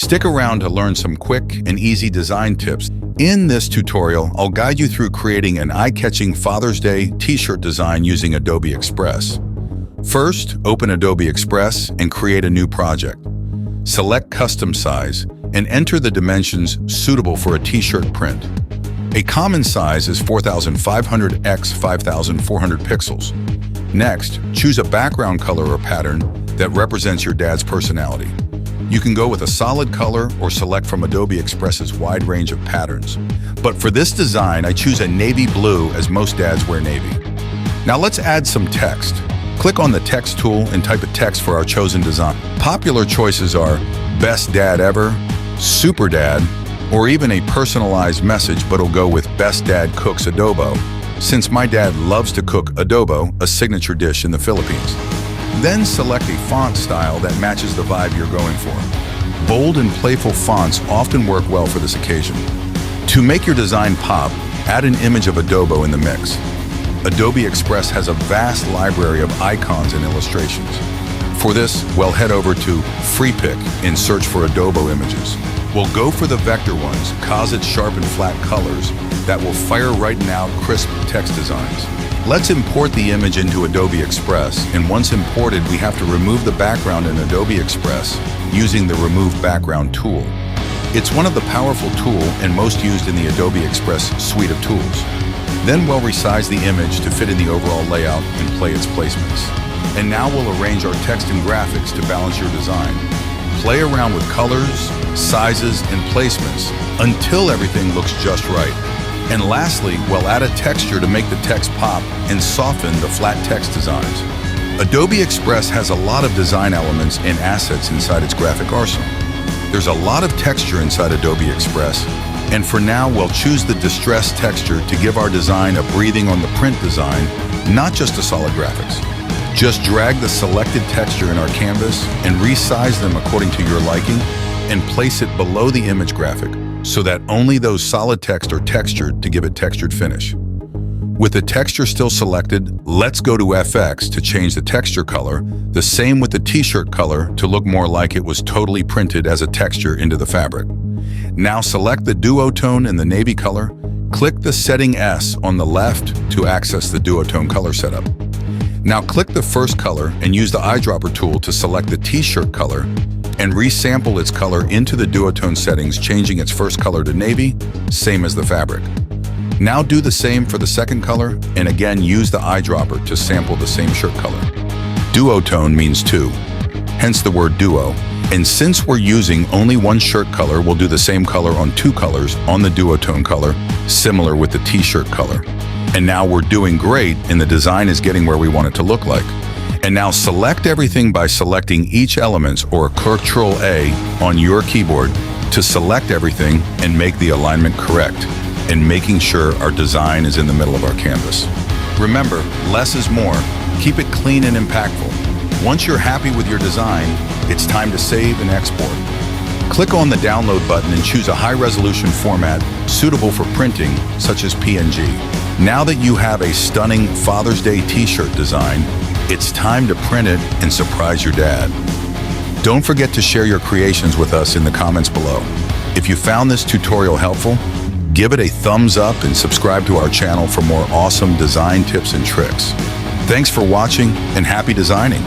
Stick around to learn some quick and easy design tips. In this tutorial, I'll guide you through creating an eye-catching Father's Day t-shirt design using Adobe Express. First, open Adobe Express and create a new project. Select Custom Size and enter the dimensions suitable for a t-shirt print. A common size is 4500 x 5400 pixels. Next, choose a background color or pattern that represents your dad's personality. You can go with a solid color or select from Adobe Express's wide range of patterns. But for this design, I choose a navy blue as most dads wear navy. Now let's add some text. Click on the text tool and type a text for our chosen design. Popular choices are Best Dad Ever, Super Dad, or even a personalized message, but it'll go with Best Dad Cooks Adobo, since my dad loves to cook adobo, a signature dish in the Philippines. Then select a font style that matches the vibe you're going for. Bold and playful fonts often work well for this occasion. To make your design pop, add an image of adobo in the mix. Adobe Express has a vast library of icons and illustrations. For this, we'll head over to FreePick and search for adobo images. We'll go for the vector ones, cause its sharp and flat colors that will fire right and out crisp text designs. Let's import the image into Adobe Express, and once imported, we have to remove the background in Adobe Express using the Remove Background tool. It's one of the powerful tools and most used in the Adobe Express suite of tools. Then we'll resize the image to fit in the overall layout and play its placements. And now we'll arrange our text and graphics to balance your design. Play around with colors, sizes, and placements until everything looks just right. And lastly, we'll add a texture to make the text pop and soften the flat text designs. Adobe Express has a lot of design elements and assets inside its graphic arsenal. There's a lot of texture inside Adobe Express, and for now we'll choose the distressed texture to give our design a breathing on the print design, not just the solid graphics. Just drag the selected texture in our canvas and resize them according to your liking and place it below the image graphic so that only those solid text are textured to give it textured finish. With the texture still selected, let's go to FX to change the texture color, the same with the t-shirt color to look more like it was totally printed as a texture into the fabric. Now select the duotone and the navy color, click the setting S on the left to access the duotone color setup. Now click the first color and use the eyedropper tool to select the t-shirt color and resample its color into the duotone settings, changing its first color to navy, same as the fabric. Now do the same for the second color, and again use the eyedropper to sample the same shirt color. Duotone means two, hence the word duo. And since we're using only one shirt color, we'll do the same color on two colors on the duotone color, similar with the t-shirt color. And now we're doing great, and the design is getting where we want it to look like. And now select everything by selecting each element or Ctrl-A on your keyboard to select everything and make the alignment correct, and making sure our design is in the middle of our canvas. Remember, less is more. Keep it clean and impactful. Once you're happy with your design, it's time to save and export. Click on the download button and choose a high-resolution format suitable for printing, such as PNG. Now that you have a stunning Father's Day t-shirt design, it's time to print it and surprise your dad. Don't forget to share your creations with us in the comments below. If you found this tutorial helpful, give it a thumbs up and subscribe to our channel for more awesome design tips and tricks. Thanks for watching and happy designing.